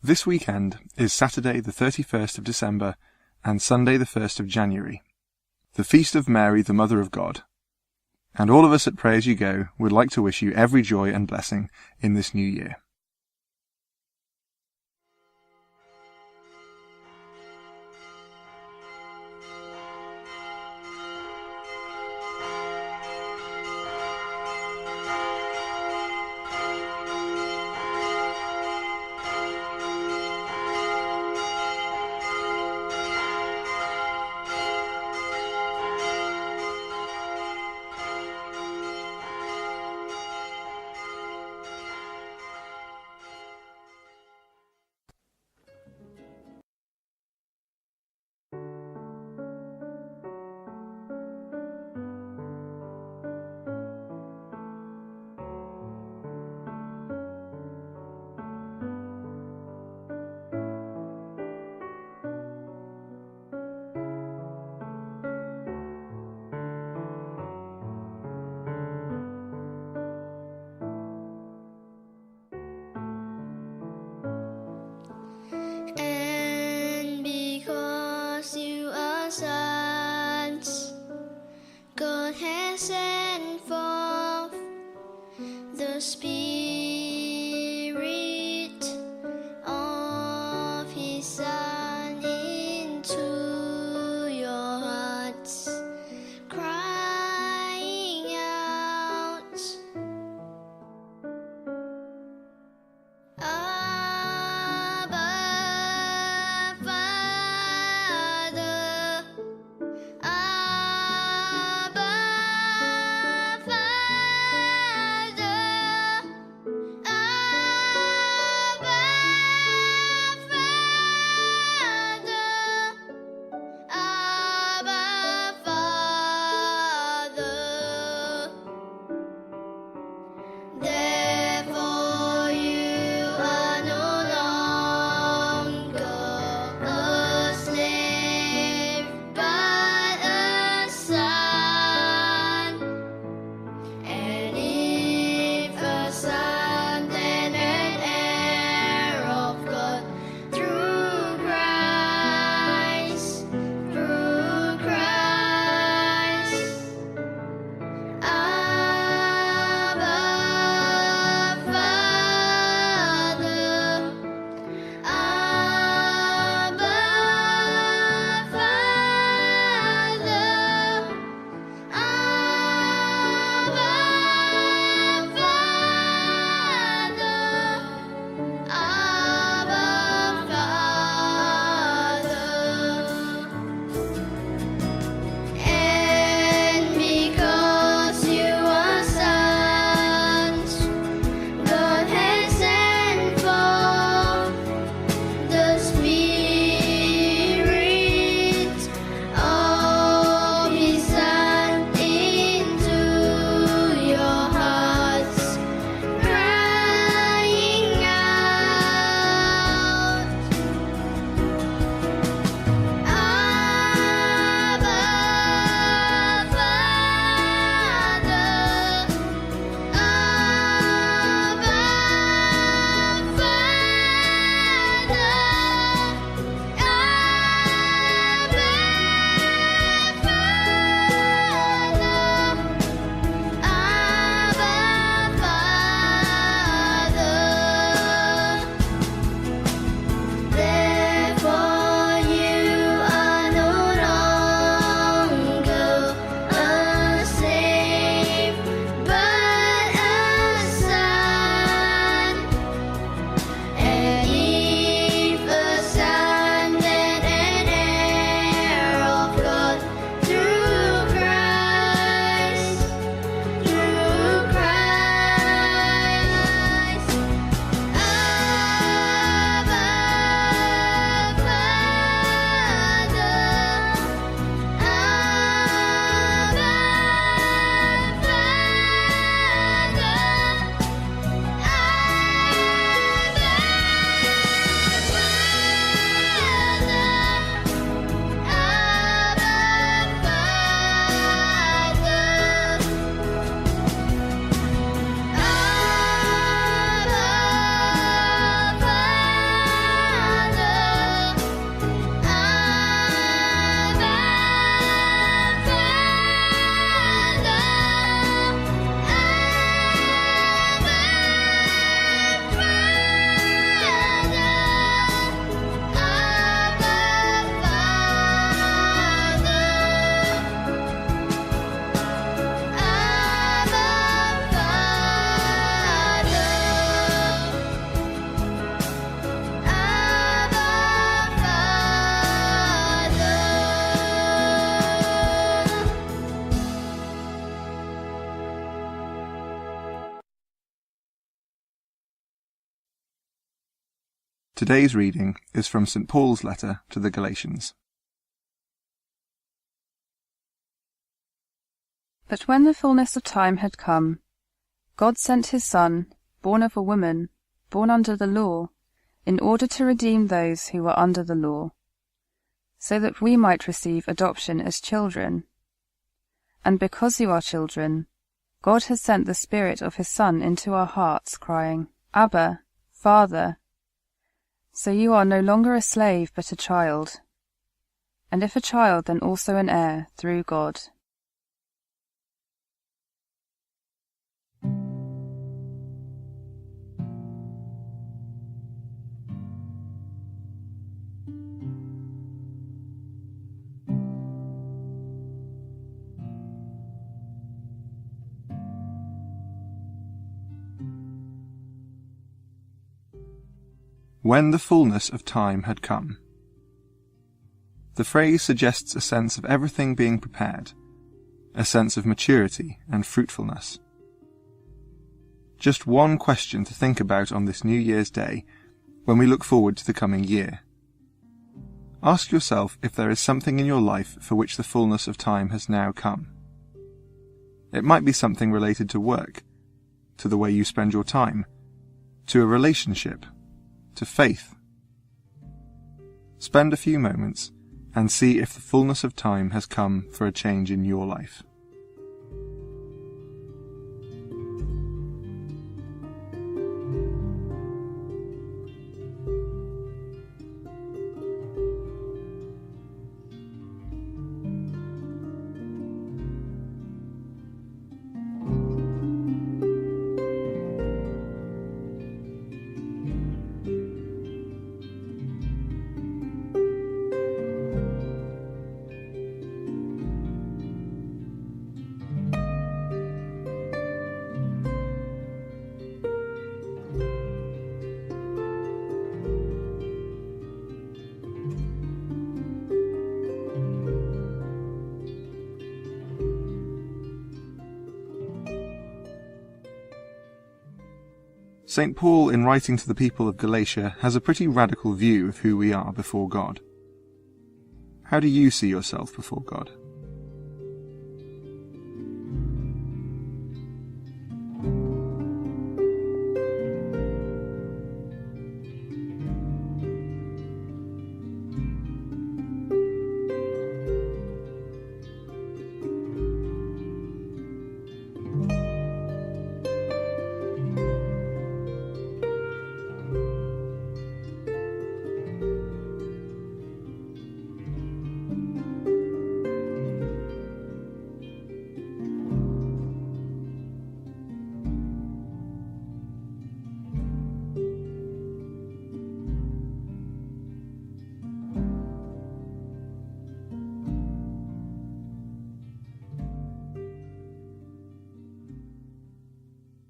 This weekend is Saturday the 31st of December and Sunday the 1st of January, the feast of Mary, the Mother of God. And all of us at Pray As You Go would like to wish you every joy and blessing in this new year. Today's reading is from St. Paul's letter to the Galatians. But when the fullness of time had come, God sent his Son, born of a woman, born under the law, in order to redeem those who were under the law, so that we might receive adoption as children. And because you are children, God has sent the Spirit of his Son into our hearts, crying, Abba, Father. So you are no longer a slave, but a child. And if a child, then also an heir through God. When the fullness of time had come. The phrase suggests a sense of everything being prepared, a sense of maturity and fruitfulness. Just one question to think about on this New Year's Day when we look forward to the coming year. Ask yourself if there is something in your life for which the fullness of time has now come. It might be something related to work, to the way you spend your time, to a relationship, to faith. Spend a few moments and see if the fullness of time has come for a change in your life. St. Paul, in writing to the people of Galatia, has a pretty radical view of who we are before God. How do you see yourself before God?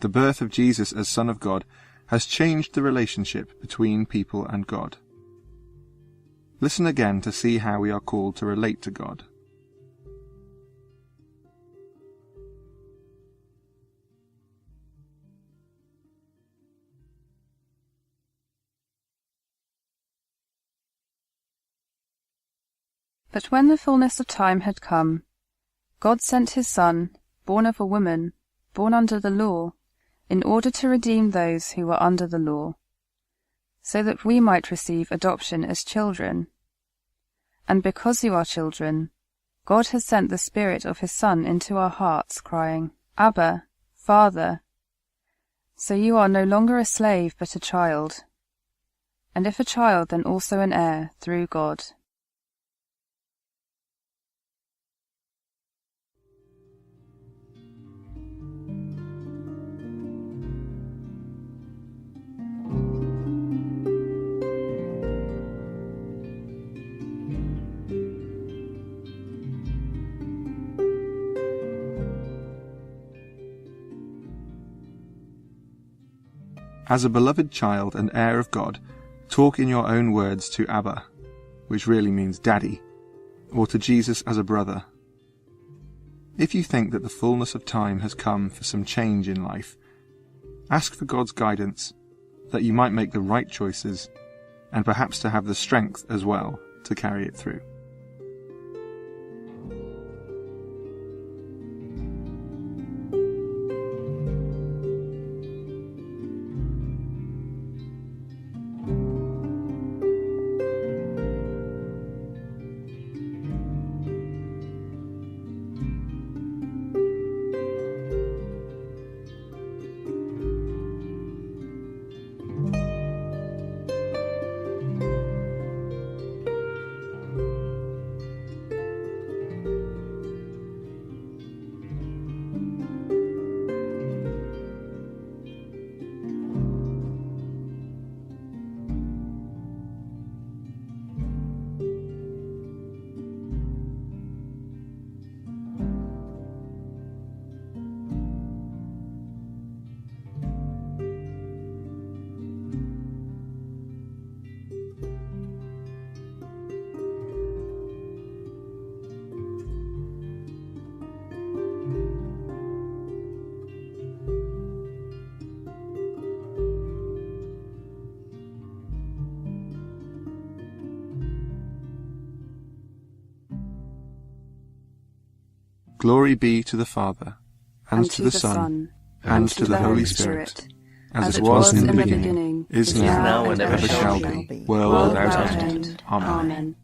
The birth of Jesus as Son of God has changed the relationship between people and God. Listen again to see how we are called to relate to God. But when the fullness of time had come, God sent his Son, born of a woman, born under the law, in order to redeem those who were under the law, so that we might receive adoption as children. And because you are children, God has sent the Spirit of his Son into our hearts, crying, Abba, Father. So you are no longer a slave, but a child. And if a child, then also an heir through God. As a beloved child and heir of God, talk in your own words to Abba, which really means Daddy, or to Jesus as a brother. If you think that the fullness of time has come for some change in life, ask for God's guidance, that you might make the right choices and perhaps to have the strength as well to carry it through. Glory be to the Father, and to the Son, and to the Holy Spirit, as it was in the beginning, is now, and ever shall be, world without end. Amen.